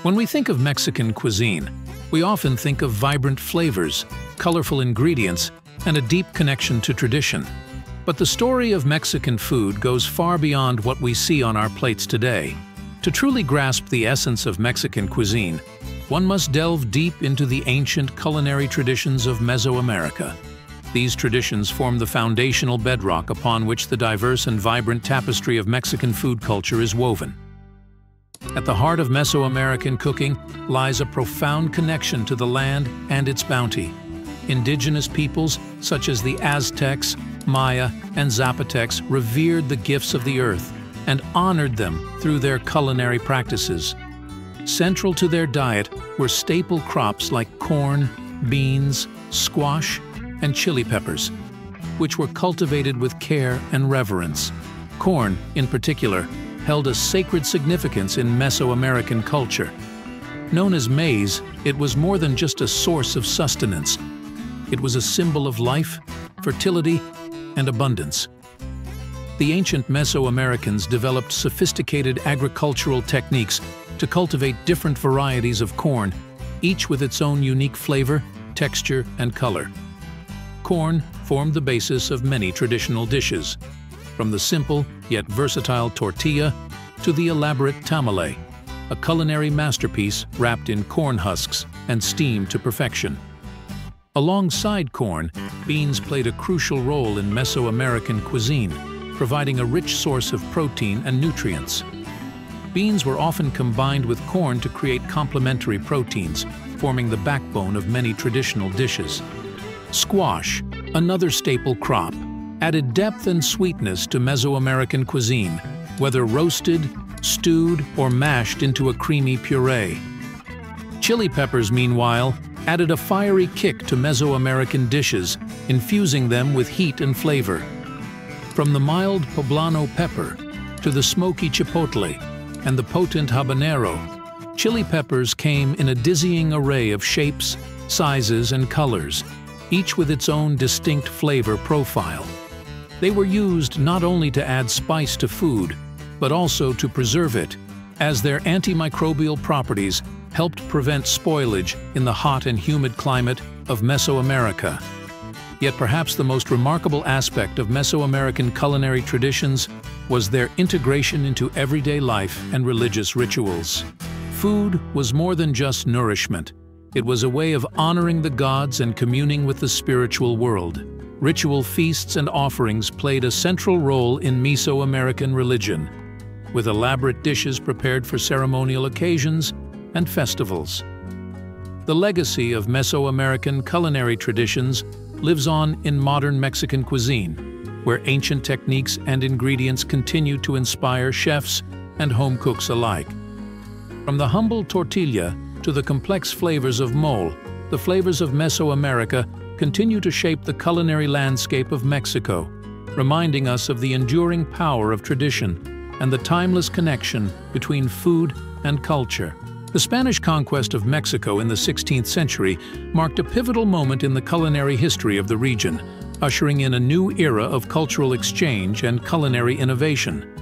When we think of Mexican cuisine, we often think of vibrant flavors, colorful ingredients, and a deep connection to tradition. But the story of Mexican food goes far beyond what we see on our plates today. To truly grasp the essence of Mexican cuisine, one must delve deep into the ancient culinary traditions of Mesoamerica. These traditions form the foundational bedrock upon which the diverse and vibrant tapestry of Mexican food culture is woven. At the heart of Mesoamerican cooking lies a profound connection to the land and its bounty. Indigenous peoples, such as the Aztecs, Maya, and Zapotecs, revered the gifts of the earth and honored them through their culinary practices. Central to their diet were staple crops like corn, beans, squash, and chili peppers, which were cultivated with care and reverence. Corn, in particular, held a sacred significance in Mesoamerican culture. Known as maize, it was more than just a source of sustenance. It was a symbol of life, fertility, and abundance. The ancient Mesoamericans developed sophisticated agricultural techniques to cultivate different varieties of corn, each with its own unique flavor, texture, and color. Corn formed the basis of many traditional dishes, from the simple yet versatile tortilla to the elaborate tamale, a culinary masterpiece wrapped in corn husks and steamed to perfection. Alongside corn, beans played a crucial role in Mesoamerican cuisine, providing a rich source of protein and nutrients. Beans were often combined with corn to create complementary proteins, forming the backbone of many traditional dishes. Squash, another staple crop, added depth and sweetness to Mesoamerican cuisine, whether roasted, stewed, or mashed into a creamy puree. Chili peppers, meanwhile, added a fiery kick to Mesoamerican dishes, infusing them with heat and flavor. From the mild poblano pepper to the smoky chipotle and the potent habanero, chili peppers came in a dizzying array of shapes, sizes, and colors, each with its own distinct flavor profile. They were used not only to add spice to food, but also to preserve it, as their antimicrobial properties helped prevent spoilage in the hot and humid climate of Mesoamerica. Yet perhaps the most remarkable aspect of Mesoamerican culinary traditions was their integration into everyday life and religious rituals. Food was more than just nourishment. It was a way of honoring the gods and communing with the spiritual world. Ritual feasts and offerings played a central role in Mesoamerican religion, with elaborate dishes prepared for ceremonial occasions and festivals. The legacy of Mesoamerican culinary traditions lives on in modern Mexican cuisine, where ancient techniques and ingredients continue to inspire chefs and home cooks alike. From the humble tortilla to the complex flavors of mole, the flavors of Mesoamerica continue to shape the culinary landscape of Mexico, reminding us of the enduring power of tradition and the timeless connection between food and culture. The Spanish conquest of Mexico in the 16th century marked a pivotal moment in the culinary history of the region, ushering in a new era of cultural exchange and culinary innovation.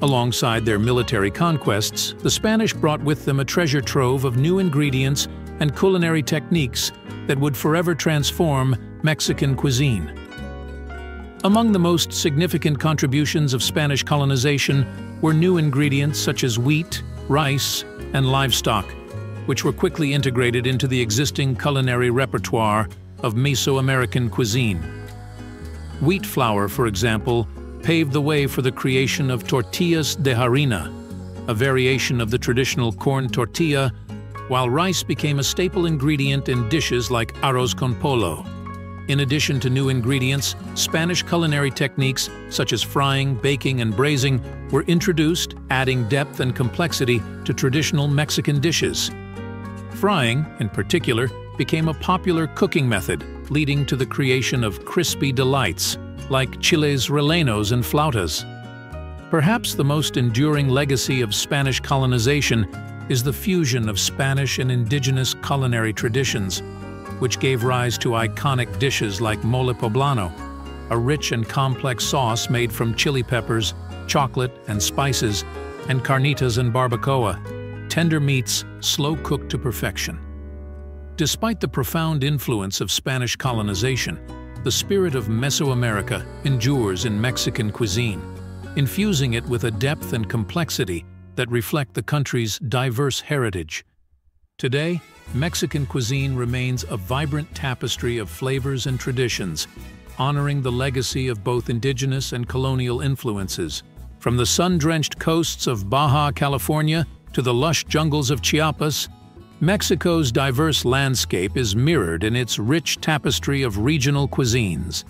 Alongside their military conquests, the Spanish brought with them a treasure trove of new ingredients and culinary techniques that would forever transform Mexican cuisine. Among the most significant contributions of Spanish colonization were new ingredients such as wheat, rice, and livestock, which were quickly integrated into the existing culinary repertoire of Mesoamerican cuisine. Wheat flour, for example, paved the way for the creation of tortillas de harina, a variation of the traditional corn tortilla, while rice became a staple ingredient in dishes like arroz con pollo. In addition to new ingredients, Spanish culinary techniques such as frying, baking, and braising were introduced, adding depth and complexity to traditional Mexican dishes. Frying, in particular, became a popular cooking method, leading to the creation of crispy delights like chiles rellenos and flautas. Perhaps the most enduring legacy of Spanish colonization is the fusion of Spanish and indigenous culinary traditions, which gave rise to iconic dishes like mole poblano, a rich and complex sauce made from chili peppers, chocolate, and spices, and carnitas and barbacoa, tender meats slow-cooked to perfection. Despite the profound influence of Spanish colonization, the spirit of Mesoamerica endures in Mexican cuisine, infusing it with a depth and complexity that reflect the country's diverse heritage. Today, Mexican cuisine remains a vibrant tapestry of flavors and traditions, honoring the legacy of both indigenous and colonial influences. From the sun-drenched coasts of Baja California to the lush jungles of Chiapas, Mexico's diverse landscape is mirrored in its rich tapestry of regional cuisines.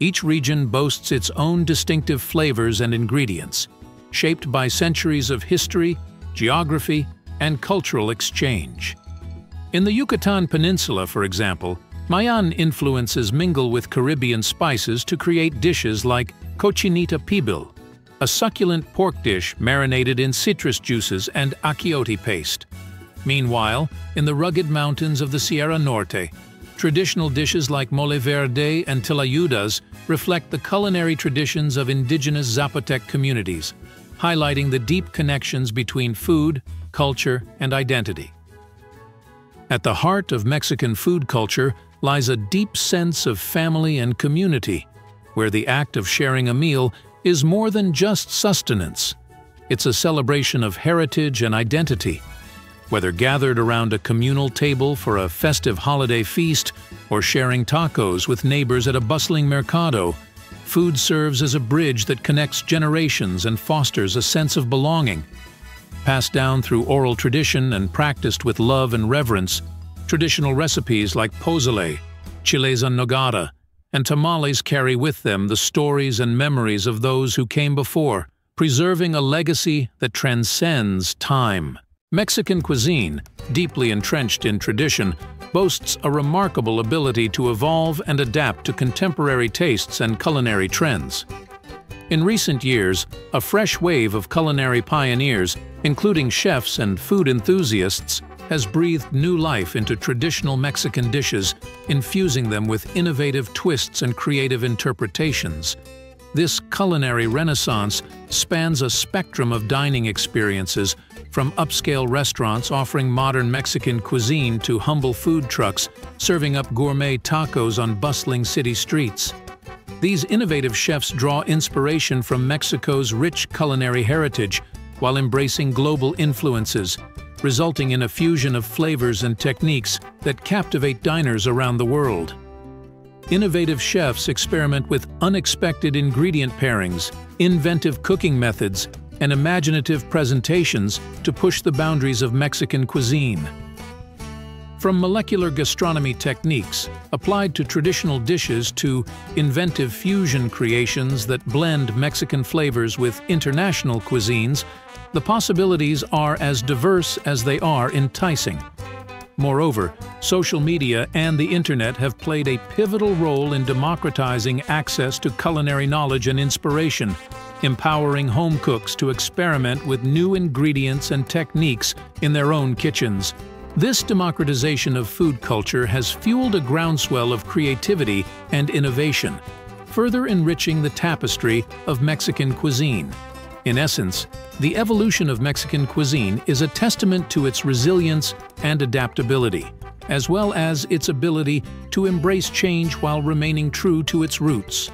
Each region boasts its own distinctive flavors and ingredients, shaped by centuries of history, geography, and cultural exchange. In the Yucatan Peninsula, for example, Mayan influences mingle with Caribbean spices to create dishes like cochinita pibil, a succulent pork dish marinated in citrus juices and achiote paste. Meanwhile, in the rugged mountains of the Sierra Norte, traditional dishes like mole verde and tlayudas reflect the culinary traditions of indigenous Zapotec communities, highlighting the deep connections between food, culture, and identity. At the heart of Mexican food culture lies a deep sense of family and community, where the act of sharing a meal is more than just sustenance. It's a celebration of heritage and identity. Whether gathered around a communal table for a festive holiday feast or sharing tacos with neighbors at a bustling mercado, food serves as a bridge that connects generations and fosters a sense of belonging. Passed down through oral tradition and practiced with love and reverence, traditional recipes like pozole, chiles en nogada, and tamales carry with them the stories and memories of those who came before, preserving a legacy that transcends time. Mexican cuisine, deeply entrenched in tradition, boasts a remarkable ability to evolve and adapt to contemporary tastes and culinary trends. In recent years, a fresh wave of culinary pioneers, including chefs and food enthusiasts, has breathed new life into traditional Mexican dishes, infusing them with innovative twists and creative interpretations. This culinary renaissance spans a spectrum of dining experiences, from upscale restaurants offering modern Mexican cuisine to humble food trucks serving up gourmet tacos on bustling city streets. These innovative chefs draw inspiration from Mexico's rich culinary heritage while embracing global influences, resulting in a fusion of flavors and techniques that captivate diners around the world. Innovative chefs experiment with unexpected ingredient pairings, inventive cooking methods, and imaginative presentations to push the boundaries of Mexican cuisine. From molecular gastronomy techniques applied to traditional dishes to inventive fusion creations that blend Mexican flavors with international cuisines, the possibilities are as diverse as they are enticing. Moreover, social media and the internet have played a pivotal role in democratizing access to culinary knowledge and inspiration, empowering home cooks to experiment with new ingredients and techniques in their own kitchens. This democratization of food culture has fueled a groundswell of creativity and innovation, further enriching the tapestry of Mexican cuisine. In essence, the evolution of Mexican cuisine is a testament to its resilience and adaptability, as well as its ability to embrace change while remaining true to its roots.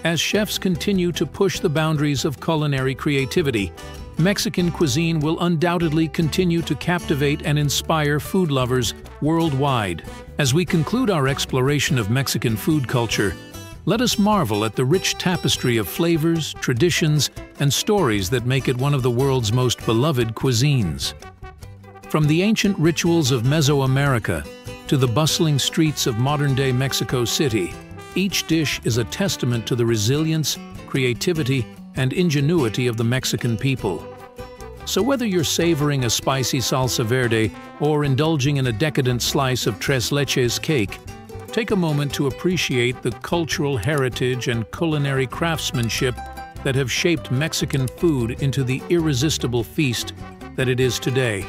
As chefs continue to push the boundaries of culinary creativity, Mexican cuisine will undoubtedly continue to captivate and inspire food lovers worldwide. As we conclude our exploration of Mexican food culture, let us marvel at the rich tapestry of flavors, traditions, and stories that make it one of the world's most beloved cuisines. From the ancient rituals of Mesoamerica to the bustling streets of modern-day Mexico City, each dish is a testament to the resilience, creativity, and ingenuity of the Mexican people. So whether you're savoring a spicy salsa verde or indulging in a decadent slice of tres leches cake, take a moment to appreciate the cultural heritage and culinary craftsmanship that have shaped Mexican food into the irresistible feast that it is today.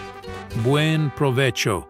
Buen provecho!